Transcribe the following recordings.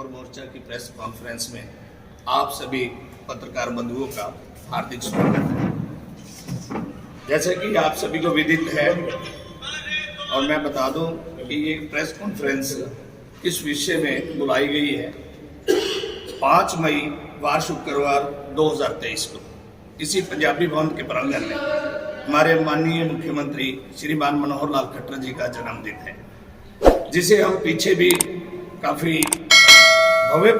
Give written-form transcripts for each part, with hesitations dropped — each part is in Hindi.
मनोहर मोर्चा की प्रेस कॉन्फ्रेंस में आप सभी पत्रकार बंधुओं का हार्दिक स्वागत है। जैसे कि आप सभी को विदित है और मैं बता दूं कि ये प्रेस कॉन्फ्रेंस इस विषय में बुलाई गई है 5 मई वार शुक्रवार 2023 को इसी पंजाबी भवन के प्रांगण में हमारे माननीय मुख्यमंत्री श्रीमान मनोहर लाल खट्टर जी का जन्मदिन है, जिसे हम पीछे भी काफी भव्य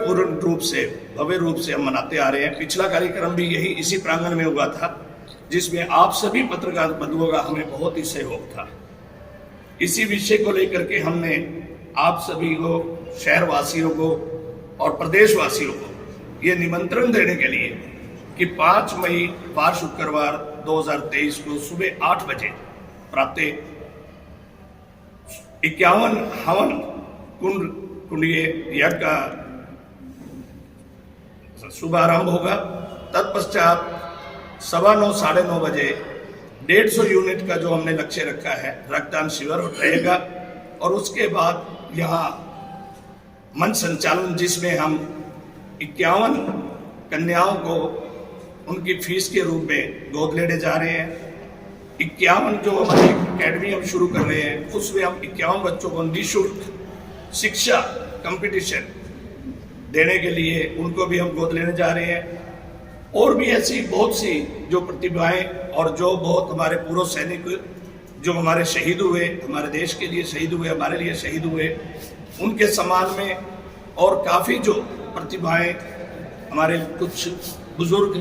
रूप से हम मनाते आ रहे हैं। पिछला कार्यक्रम भी यही इसी प्रांगण में हुआ था, जिसमें आप सभी पत्रकार बंधुओं का हमें बहुत ही सहयोग था। इसी विषय को लेकर के हमने आप सभी को, शहर वासियों को और प्रदेशवासियों को ये निमंत्रण देने के लिए कि 5 मई वार शुक्रवार 2023 को सुबह 8 बजे प्रातः 51 हवन कुंडीय यज्ञ का शुभारंभ होगा। तत्पश्चात 9:15 साढ़े 9 बजे 150 यूनिट का जो हमने लक्ष्य रखा है रक्तदान शिविर रहेगा और उसके बाद यहाँ मंच संचालन, जिसमें हम 51 कन्याओं को उनकी फीस के रूप में गोद लेने जा रहे हैं। 51 जो हमारी अकेडमी हम शुरू कर रहे हैं उसमें हम 51 बच्चों को निःशुल्क शिक्षा कंपटीशन देने के लिए उनको भी हम गोद लेने जा रहे हैं। और भी ऐसी बहुत सी जो प्रतिभाएं और जो बहुत हमारे पूर्व सैनिक जो हमारे शहीद हुए, हमारे देश के लिए शहीद हुए, हमारे लिए शहीद हुए, उनके सम्मान में और काफ़ी जो प्रतिभाएं हमारे कुछ बुजुर्ग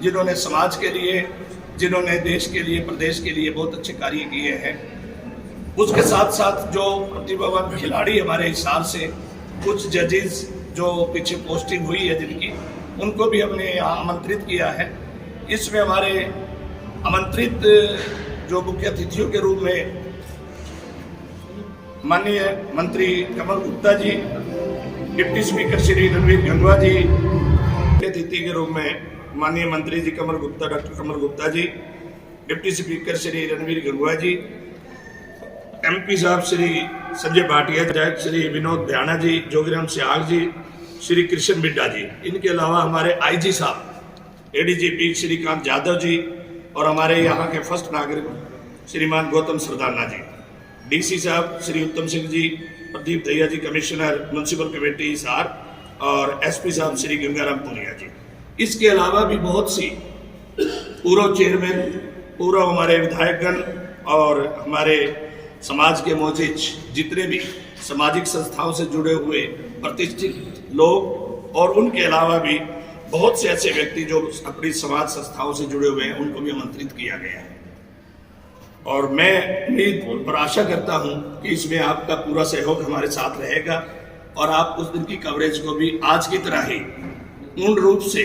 जिन्होंने समाज के लिए, जिन्होंने देश के लिए, प्रदेश के लिए बहुत अच्छे कार्य किए हैं, उसके साथ साथ जो प्रतिभावान खिलाड़ी हमारे हिसाब से कुछ जजेस जो पीछे पोस्टिंग हुई है जिनकी, उनको भी हमने यहाँ आमंत्रित किया है। इसमें हमारे आमंत्रित जो मुख्य अतिथियों के रूप में माननीय मंत्री कमल गुप्ता जी, डिप्टी स्पीकर श्री रणवीर गंगवा जी, अतिथि के रूप में माननीय मंत्री जी डॉक्टर कमल गुप्ता जी, डिप्टी स्पीकर श्री रणवीर गंगवा जी, एमपी साहब श्री संजय भाटिया, विधायक श्री विनोद भ्याना जी, जोगीराम सियाग जी, श्री कृष्ण बिड्डा जी, इनके अलावा हमारे आईजी साहब एडीजीपी श्रीकांत यादव जी और हमारे यहाँ के फर्स्ट नागरिक श्रीमान गौतम सरदाना जी, डीसी साहब श्री उत्तम सिंह जी, प्रदीप दहिया जी कमिश्नर म्यूनसिपल कमेटी हिसार और एसपी साहब श्री गंगाराम पुनिया जी। इसके अलावा भी बहुत सी पूर्व चेयरमैन, पूर्व हमारे विधायकगण और हमारे समाज के मोजिज जितने भी सामाजिक संस्थाओं से जुड़े हुए प्रतिष्ठित लोग और उनके अलावा भी बहुत से ऐसे व्यक्ति जो अपनी समाज संस्थाओं से जुड़े हुए हैं, उनको भी आमंत्रित किया गया है। और मैं उम्मीद और आशा करता हूं कि इसमें आपका पूरा सहयोग हमारे साथ रहेगा और आप उस दिन की कवरेज को भी आज की तरह ही पूर्ण रूप से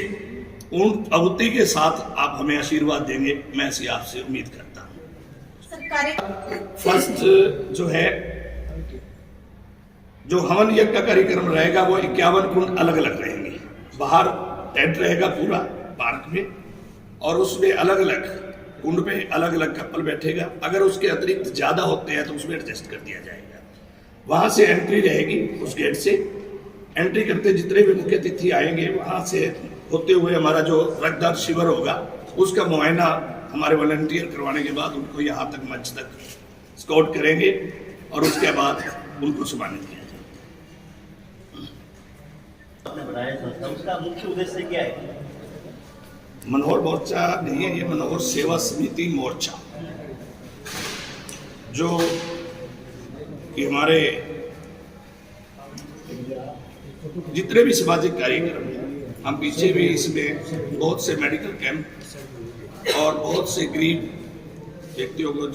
पूर्ण अवधि के साथ आप हमें आशीर्वाद देंगे, मैं ऐसी आपसे उम्मीद करता हूँ। फर्स्ट जो है जो हवन यज्ञ का कार्यक्रम रहेगा वो 51 कुंड अलग अलग रहेंगे। बाहर टेंट रहेगा पूरा पार्क में और उसमें अलग अलग कुंड पे अलग अलग कपल बैठेगा। अगर उसके अतिरिक्त ज्यादा होते हैं तो उसमें एडजस्ट कर दिया जाएगा। वहां से एंट्री रहेगी, उस गेट से एंट्री करते जितने भी मुख्य अतिथि आएंगे वहां से होते हुए हमारा जो रक्तदान शिविर होगा उसका मुआयना हमारे वॉलंटियर करवाने के बाद उनको यहाँ तक मंच तक स्काउट करेंगे और उसके बाद उनको सम्मानित किया जाएगा। उसका मुख्य उद्देश्य क्या है? मनोहर मोर्चा नहीं है, ये मनोहर सेवा समिति मोर्चा, जो कि हमारे जितने भी सामाजिक कार्यक्रम हैं, हम पीछे भी इसमें बहुत से मेडिकल कैंप और बहुत से गरीब व्यक्तियों को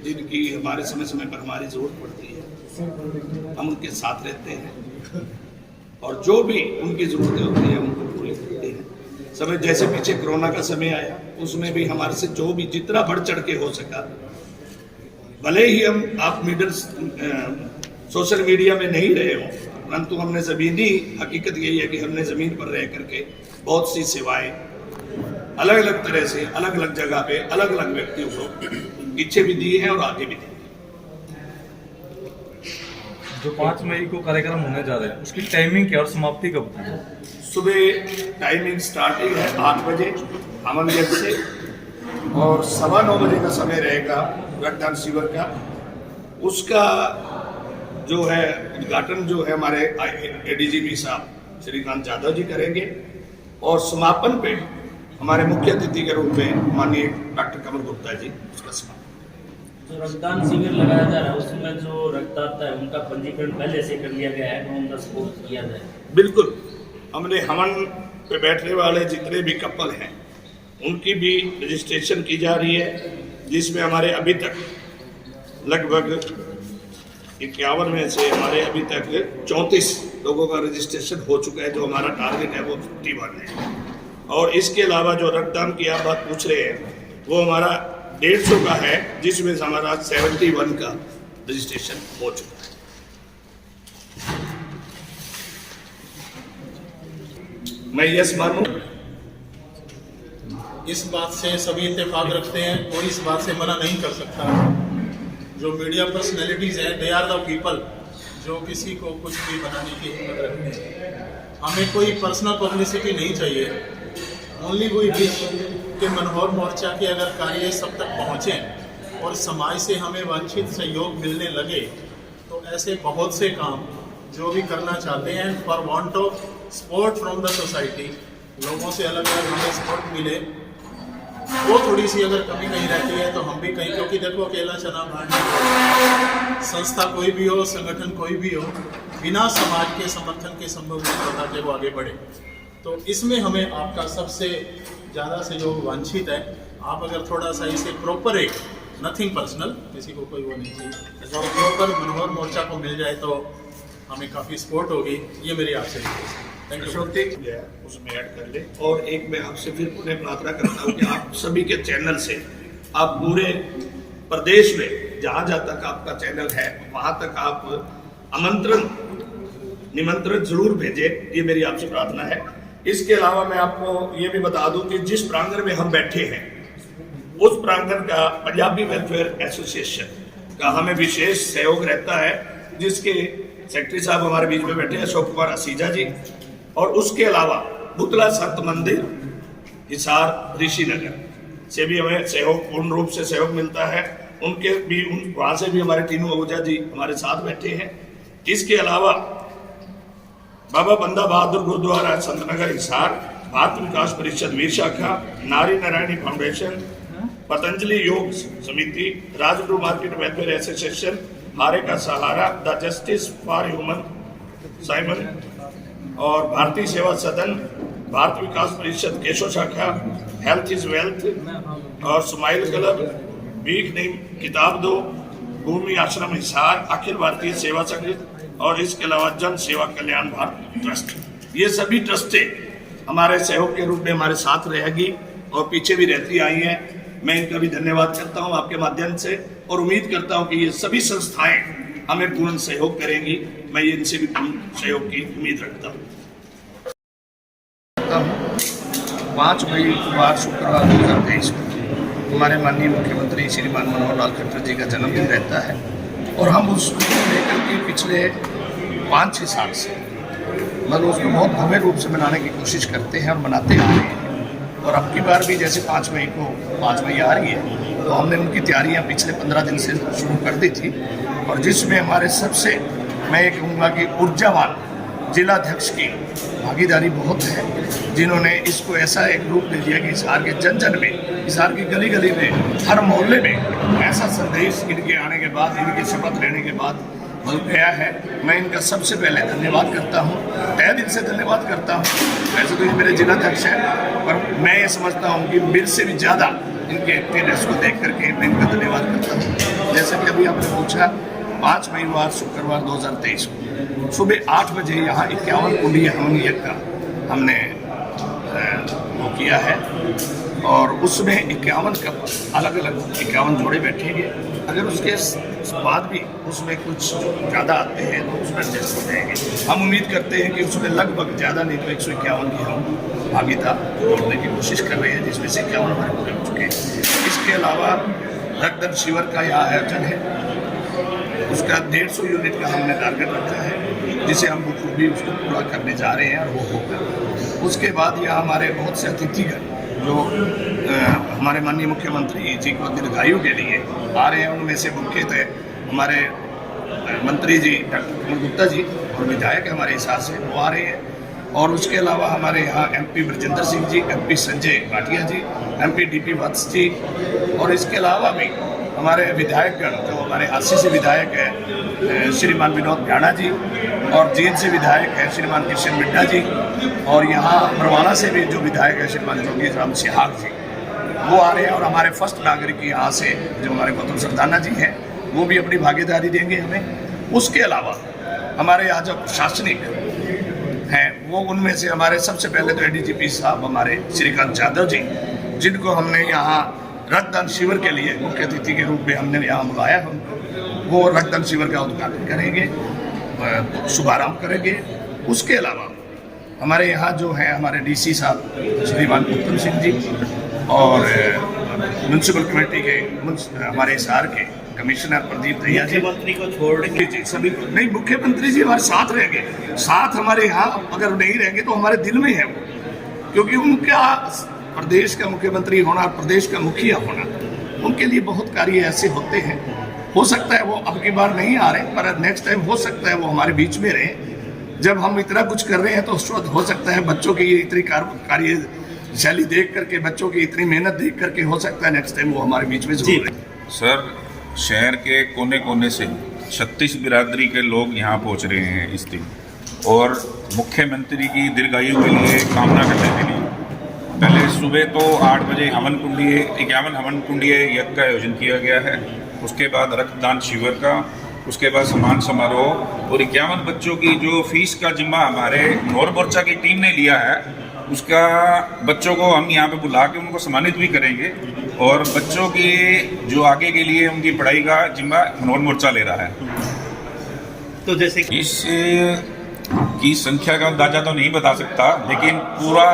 जिनकी हमारे समय समय पर हमारी जरूरत पड़ती है, हम उनके साथ रहते हैं और जो भी उनकी जरूरतें होती हैं उनको पूरी करते हैं। समय जैसे पीछे कोरोना का समय आया उसमें भी हमारे से जो भी जितना बढ़ चढ़ के हो सका, भले ही हम आप सोशल मीडिया में नहीं रहे हों, परंतु हमने ज़मीनी हकीकत यही है कि हमने ज़मीन पर रह करके बहुत सी सेवाएं अलग अलग तरह से अलग अलग जगह पे अलग अलग व्यक्तियों को पीछे भी दिए हैं और आगे भी देंगे। जो 5 मई को कार्यक्रम होने जा रहे हैं उसकी टाइमिंग क्या और समाप्ति कब होगी? सुबह टाइमिंग स्टार्टिंग है 8 बजे अमन गेट से और 9:15 बजे का समय रहेगा रक्तदान शिविर का। उसका जो है उद्घाटन जो है हमारे एडीजीपी साहब श्रीकांत यादव जी करेंगे और समापन पे हमारे मुख्य अतिथि के रूप में माननीय डॉक्टर कमल गुप्ता जी उसका समापन। जो रक्तदान शिविर लगाया जा रहा है उसमें जो रक्तदाता है उनका पंजीकरण पहले से कर लिया गया है, ऑन द स्पॉट किया जाए? बिल्कुल, हमने हवन पे बैठने वाले जितने भी कपल हैं उनकी भी रजिस्ट्रेशन की जा रही है, जिसमें हमारे अभी तक लगभग 51 में से हमारे अभी तक 34 लोगों का रजिस्ट्रेशन हो चुका है। जो हमारा टारगेट है वो 51 है। और इसके अलावा जो रक्तदान की आप बात पूछ रहे हैं वो हमारा 150 का है, जिसमें से हमारा 71 का रजिस्ट्रेशन हो चुका है। मैं यस मानूं, इस बात से सभी इत्तेफाक रखते हैं, कोई इस बात से मना नहीं कर सकता। जो मीडिया पर्सनैलिटीज हैं दे आर द पीपल जो किसी को कुछ भी बनाने की हिम्मत रखते हैं। हमें कोई पर्सनल पब्लिसिटी नहीं चाहिए। ओनली वी विश कि मनोहर मोर्चा के अगर कार्य सब तक पहुँचें और समाज से हमें वांछित सहयोग मिलने लगे तो ऐसे बहुत से काम जो भी करना चाहते हैं for want of support from the society, लोगों से अलग अलग हमें सपोर्ट मिले, वो थोड़ी सी अगर कमी कहीं रहती है तो हम भी कहीं, क्योंकि देखो अकेला चना भांड संस्था कोई भी हो, संगठन कोई भी हो, बिना समाज के समर्थन के संभव नहीं होता कि वो आगे बढ़े। तो इसमें हमें आपका सबसे ज़्यादा सहयोग वांछित है। आप अगर थोड़ा सा इसे प्रॉपर एक नथिंग पर्सनल, किसी को कोई वो नहीं चाहिए, और प्रॉपर मनोहर मोर्चा को मिल जाए तो हमें काफ़ी सपोर्ट होगी। ये मेरी आपसे रिक्वेस्ट है। Thank you. उसमें ऐड कर ले। और एक मैं आपसे फिर पुनः प्रार्थना करता हूँ कि आप सभी के चैनल से आप पूरे प्रदेश में जहाँ जहाँ तक आपका चैनल है वहाँ तक आप निमंत्रण जरूर भेजें, ये मेरी आपसे प्रार्थना है। इसके अलावा मैं आपको ये भी बता दूं कि जिस प्रांगण में हम बैठे हैं उस प्रांगण का पंजाबी वेलफेयर एसोसिएशन का हमें विशेष सहयोग रहता है, जिसके सेक्रेटरी साहब हमारे बीच में बैठे हैं अशोक कुमार असीजा जी। और उसके अलावा बुतला संत मंदिर हिसार ऋषिनगर से भी हमें सहयोग, पूर्ण रूप से सहयोग मिलता है। उनके भी वहाँ से भी हमारे तीनों आहूजा जी हमारे साथ बैठे हैं। इसके अलावा बाबा बंदा बहादुर गुरुद्वारा संतनगर हिसार, भारत विकास परिषद वीर शाखा, नारी नारायणी फाउंडेशन, पतंजलि योग समिति, राजगुरु मार्केट वेलफेयर एसोसिएशन, हारे का सहारा, the justice for human Simon और Bharatiya Seva Sadan, Bharat Vikas Parishad Keshav Shakha, health is wealth और स्माइल क्लब, वीक नेम किताब दो, भूमि आश्रम हिसार, अखिल भारतीय सेवा संघ और इसके अलावा जन सेवा कल्याण भारत ट्रस्ट। ये सभी ट्रस्टें हमारे सहयोग के रूप में हमारे साथ रहेगी और पीछे भी रहती आई हैं। मैं इनका भी धन्यवाद करता हूं आपके माध्यम से और उम्मीद करता हूं कि ये सभी संस्थाएं हमें पूर्ण सहयोग करेंगी। मैं इनसे भी पूर्ण सहयोग की उम्मीद रखता हूँ। 5 मई वार शुक्रवार 2023 को हमारे माननीय मुख्यमंत्री श्रीमान मनोहर लाल खट्टर जी का जन्मदिन रहता है और हम उसको लेकर के पिछले 5-6 साल से मतलब उसको बहुत भव्य रूप से मनाने की कोशिश करते हैं और मनाते आ रहे हैं। और अब की बार भी जैसे 5 मई आ रही है तो हमने उनकी तैयारियां पिछले 15 दिन से शुरू कर दी थी और जिसमें हमारे सबसे मैं ये कहूँगा कि ऊर्जावान जिलाध्यक्ष की भागीदारी बहुत है, जिन्होंने इसको ऐसा एक रूप दे दिया कि हिसार के जन जन में, हिसार की गली गली में, हर मोहल्ले में ऐसा संदेश इनके आने के बाद, इनकी शपथ लेने के बाद बन गया है। मैं इनका सबसे पहले धन्यवाद करता हूँ, तहे दिल से धन्यवाद करता हूँ। वैसे तो ये मेरे जिलाध्यक्ष हैं पर मैं ये समझता हूँ कि मेरे से भी ज़्यादा इनके एक्टिवनेस को देख करके मैं इनका धन्यवाद करता हूँ। जैसे कि अभी आपने पूछा 5 मई वार शुक्रवार 2023 को सुबह 8 बजे यहाँ 51 कुंडीय हवन यज्ञ का हमने वो किया है और उसमें 51 कपल अलग अलग 51 जोड़े बैठेंगे। अगर उसके बाद भी उसमें कुछ ज़्यादा आते हैं तो उसमें एडजस्ट हो जाएंगे। हम उम्मीद करते हैं कि उसमें लगभग ज़्यादा नहीं तो 151 की हम भागीदार जोड़ने की कोशिश कर रहे हैं, जिसमें से 51 हमारे पूरे हो चुके हैं। इसके अलावा रक्तदान शिविर का यह आयोजन है उसका 150 यूनिट का हमने टारगेट रखा है, जिसे हम बखूबी उसको पूरा करने जा रहे हैं और वो होगा। उसके बाद यहाँ हमारे बहुत से अतिथिगण जो हमारे माननीय मुख्यमंत्री जी को दीर्घायु के लिए आ रहे हैं, उनमें से मुख्यतः हमारे मंत्री जी डॉक्टर कमल गुप्ता जी और विधायक हमारे हिसाब से वो आ रहे हैं। और उसके अलावा हमारे यहाँ MP ब्रजेंद्र सिंह जी, MP संजय भाटिया जी, MP DP वत्स जी, और इसके अलावा भी हमारे विधायकगण जो हमारे हास्य से विधायक है श्रीमान विनोद भ्याणा जी, और जींद से विधायक है श्रीमान किशन मिड्डा जी, और यहाँ बरवाला से भी जो विधायक है श्रीमान जोगी राम सिहाग जी, वो आ रहे हैं। और हमारे फर्स्ट नागरिक यहाँ से जो हमारे गौतम सरदाना जी हैं, वो भी अपनी भागीदारी देंगे हमें। उसके अलावा हमारे यहाँ जो प्रशासनिक हैं, वो उनमें से हमारे सबसे पहले तो ADGP साहब हमारे श्रीकांत यादव जी, जिनको हमने यहाँ रक्तदान शिविर के लिए मुख्य अतिथि के रूप में हमने यहाँ बुलाया है, वो रक्तदान शिविर का उद्घाटन करेंगे, शुभारंभ करेंगे। उसके अलावा हमारे यहाँ जो है हमारे DC साहब श्रीमान उत्तम सिंह जी, और म्यूनसिपल कमेटी के हमारे हिसार के कमिश्नर प्रदीप दहिया जी, मुख्यमंत्री को छोड़ के जी सभी नहीं, मुख्यमंत्री जी हमारे साथ रहेंगे। साथ हमारे यहाँ अगर नहीं रहेंगे तो हमारे दिल में है वो, क्योंकि उनका प्रदेश का मुख्यमंत्री होना, प्रदेश का मुखिया होना, उनके लिए बहुत कार्य ऐसे होते हैं। हो सकता है वो अब की बार नहीं आ रहे, पर नेक्स्ट टाइम हो सकता है वो हमारे बीच में रहे। जब हम इतना कुछ कर रहे हैं तो उस वक्त हो सकता है बच्चों की इतनी कार्य शैली देख करके, बच्चों की इतनी मेहनत देख करके, हो सकता है नेक्स्ट टाइम वो हमारे बीच में जरूर रहे। सर, शहर के कोने कोने से 36 बिरादरी के लोग यहाँ पहुँच रहे हैं इस दिन, और मुख्यमंत्री की दीर्घायु के लिए कामना करने के लिए पहले सुबह तो 8 बजे 51 हवन कुंडीय यज्ञ का आयोजन किया गया है। उसके बाद रक्तदान शिविर का, उसके बाद सम्मान समारोह, और 51 बच्चों की जो फीस का जिम्मा हमारे नौर मोर्चा की टीम ने लिया है, उसका बच्चों को हम यहाँ पे बुला के उनको सम्मानित भी करेंगे, और बच्चों की जो आगे के लिए उनकी पढ़ाई का जिम्मा नौर मोर्चा ले रहा है। तो जैसे इस की संख्या का अंदाजा तो नहीं बता सकता, लेकिन पूरा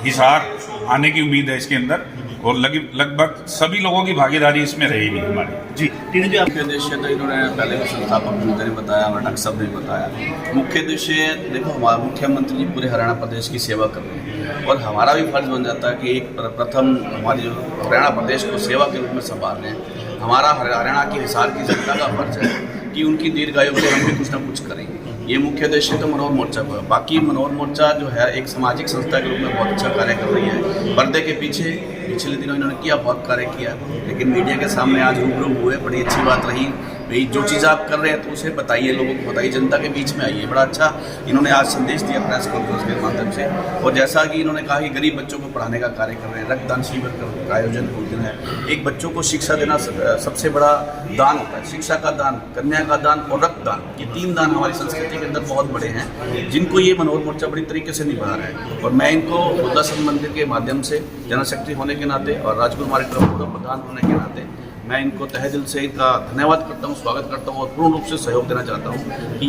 हिसार आने की उम्मीद है इसके अंदर, और लगभग सभी लोगों की भागीदारी इसमें रहेगी हमारी। जी टीनू जी, मुख्य उद्देश्य तो इन्होंने पहले संस्थापक ने बताया और डॉक्टर साहब ने बताया। मुख्य उद्देश्य देखो, हमारा मुख्यमंत्री जी पूरे हरियाणा प्रदेश की सेवा कर रहे हैं, और हमारा भी फर्ज बन जाता है कि एक प्रथम हमारी जो हरियाणा प्रदेश को सेवा के रूप में संभाल रहे हैं। हमारा हरियाणा की हिसार की जनता का फर्ज है कि उनकी दीर्घायु के लिए हम भी कुछ ना कुछ करेंगे। ये मुख्य उद्देश्य तो मनोहर मोर्चा का है। बाकी मनोहर मोर्चा जो है एक सामाजिक संस्था के रूप में बहुत अच्छा कार्य कर रही है। पर्दे के पीछे पिछले दिनों इन्होंने किया, बहुत कार्य किया, लेकिन मीडिया के सामने आज रूबरू हुए, बड़ी अच्छी बात रही। भाई जो चीज़ आप कर रहे हैं तो उसे बताइए, लोगों को बताइए, जनता के बीच में आइए। बड़ा अच्छा इन्होंने आज संदेश दिया प्रेस कॉन्फ्रेंस के माध्यम से। और जैसा कि इन्होंने कहा कि गरीब बच्चों को पढ़ाने का कार्य कर रहे हैं, रक्तदान शिविर का आयोजन हो रहा है। एक बच्चों को शिक्षा देना सबसे बड़ा दान होता है। शिक्षा का दान, कन्या का दान और रक्तदान, ये 3 दान हमारी संस्कृति के अंदर बहुत बड़े हैं, जिनको ये मनोहर मोर्चा बड़ी तरीके से निभा रहा है। और मैं इनको बुद्धा संघ मंदिर के माध्यम से जनरल सेक्रेटरी होने के नाते और राजगुरु हमारे प्रधान होने के नाते मैं इनको तहे दिल से इनका धन्यवाद करता हूँ, स्वागत करता हूँ, और पूर्ण रूप से सहयोग देना चाहता हूँ कि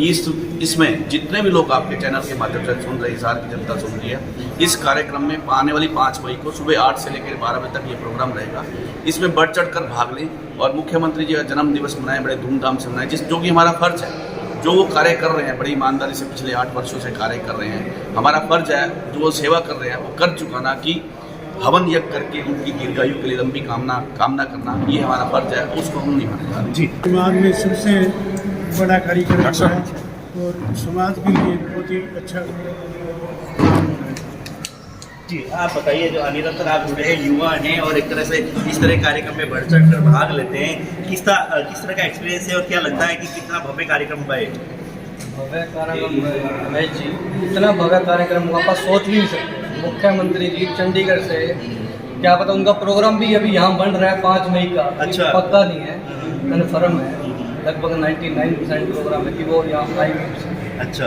इसमें जितने भी लोग आपके चैनल के माध्यम से सुन रहे, हिसार की जनता सुन रही है, इस कार्यक्रम में आने वाली 5 मई को सुबह 8 से लेकर 12 बजे तक ये प्रोग्राम रहेगा। इसमें बढ़ चढ़ कर भाग लें और मुख्यमंत्री जी का जन्म दिवस मनाएं, बड़े धूमधाम से मनाएं, जो कि हमारा फर्ज है। जो वो कार्य कर रहे हैं बड़ी ईमानदारी से पिछले 8 वर्षों से कार्य कर रहे हैं, हमारा फर्ज है जो वो सेवा कर रहे हैं वो कर चुकाना, कि हवन यज्ञ करके उनकी दीर्घायु के लिए लंबी कामना करना, ये हमारा फर्ज है, उसको हम नहीं माने जा रहे। जी समाज में सबसे बड़ा कार्यक्रम है और समाज के लिए बहुत ही अच्छा। जी आप बताइए, जो निरंतर आप जुड़े हैं, युवा हैं और एक तरह से इस तरह कार्यक्रम में बढ़ चढ़ कर भाग लेते हैं, किस तरह का एक्सपीरियंस है और क्या लगता है कि कितना भव्य कार्यक्रम हुआ है? भव्य कार्यक्रम रमेश जी, इतना भव्य कार्यक्रम आप सोच भी नहीं सकते। मुख्यमंत्री जी चंडीगढ़ से, क्या पता उनका प्रोग्राम भी अभी यहाँ बन रहा है 5 मई का। अच्छा, पक्का नहीं है, कन्फर्म है, लगभग 99% प्रोग्राम है कि वो यहाँ आएंगे। अच्छा,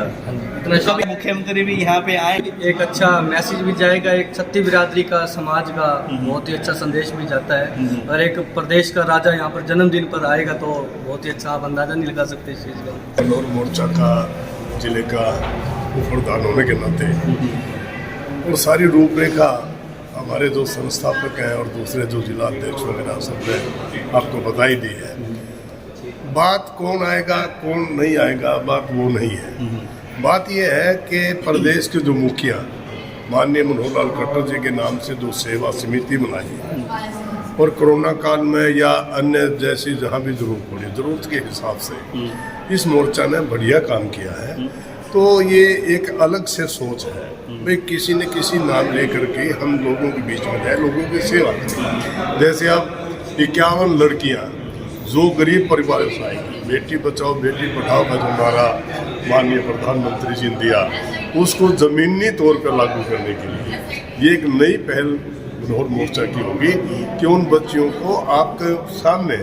इतना कभी मुख्यमंत्री भी यहाँ पे आए, एक अच्छा मैसेज भी जाएगा, एक क्षत्रिय बिरादरी का, समाज का बहुत ही अच्छा संदेश भी जाता है, और एक प्रदेश का राजा यहाँ पर जन्मदिन पर आएगा तो बहुत ही अच्छा, आप अंदाजा नहीं लगा सकते इस चीज़ का। मनोहर मोर्चा का जिले का प्रधान होने के नाते और सारी रूपरेखा हमारे जो संस्थापक हैं और दूसरे जो जिला अध्यक्ष वगैरह सब ने आपको बता ही दी है। बात कौन आएगा कौन नहीं आएगा, बात वो नहीं है। बात यह है कि प्रदेश के जो मुखिया माननीय मनोहर लाल खट्टर जी के नाम से जो सेवा समिति बनाई है और कोरोना काल में या अन्य जैसी जहाँ भी जरूरत पड़ी, जरूरत के हिसाब से इस मोर्चा ने बढ़िया काम किया है। तो ये एक अलग से सोच है भाई, किसी न किसी नाम लेकर के हम लोगों के बीच में जाए, लोगों की सेवा करें। जैसे अब 51 लड़कियां जो गरीब परिवार से आएगी, बेटी बचाओ बेटी पढ़ाओ का जो हमारा माननीय प्रधानमंत्री जी ने दिया, उसको ज़मीनी तौर पर लागू करने के लिए ये एक नई पहल मनोहर मोर्चा की होगी कि उन बच्चियों को आपके सामने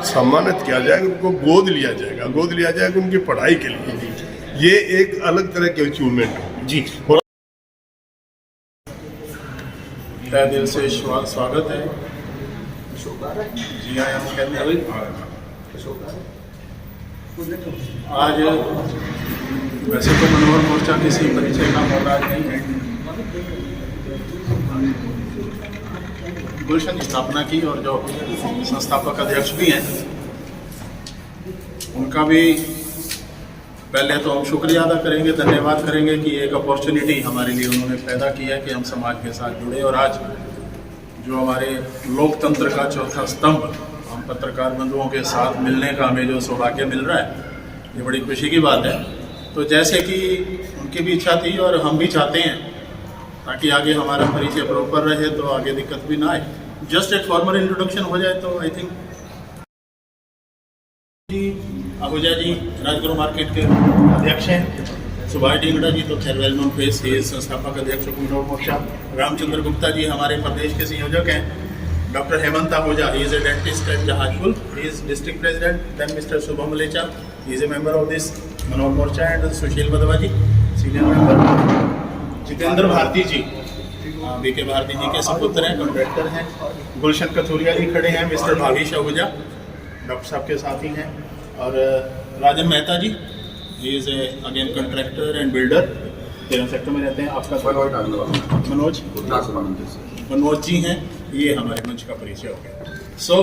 सम्मानित किया जाएगा, उनको गोद लिया जाएगा उनकी पढ़ाई के लिए। ये एक अलग तरह की अचीवमेंट होगी जी। तहे दिल से स्वागत है। जी आया आज वैसे तो मनोहर मोर्चा किसी परिचय का मोहताज नहीं है। गुलशन की स्थापना की और जो संस्थापक अध्यक्ष भी हैं उनका भी पहले तो हम शुक्रिया अदा करेंगे, धन्यवाद करेंगे कि एक अपॉर्चुनिटी हमारे लिए उन्होंने पैदा की है कि हम समाज के साथ जुड़े। और आज जो हमारे लोकतंत्र का चौथा स्तंभ, हम पत्रकार बंधुओं के साथ मिलने का हमें जो सौभाग्य मिल रहा है, ये बड़ी खुशी की बात है। तो जैसे कि उनकी भी इच्छा थी और हम भी चाहते हैं ताकि आगे हमारा परिचय प्रॉपर रहे, तो आगे दिक्कत भी ना आए। जस्ट एक फॉर्मल इंट्रोडक्शन हो जाए तो I think ji Ahuja ji Rajguru market के अध्यक्ष हैं। सुभाष डिंगड़ा जी तो खैर वेल नोन फेस, ही संस्थापक अध्यक्ष मनोहर मोर्चा। रामचंद्र गुप्ता जी हमारे प्रदेश के संयोजक हैं। Doctor Hemant Ahuja, he is a dentist at Jahazpur, he is district president. Then mister Shubham Malecha, he is a member of this Manohar Morcha. And Sushil Badwa ji senior member. Jitendra Bharati ji BK Bharati ji के सपुत्र हैं, कॉन्ट्रैक्टर हैं। गुलशन कथुरिया जी खड़े हैं। मिस्टर भावेश आहूजा डॉक्टर साहब के साथ ही हैं। और Rajan Mehta ji, he is a again contractor and builder, 13 sector में रहते हैं। आपका मनोज जी हैं। ये हमारे मंच का परिचय हो गया। सो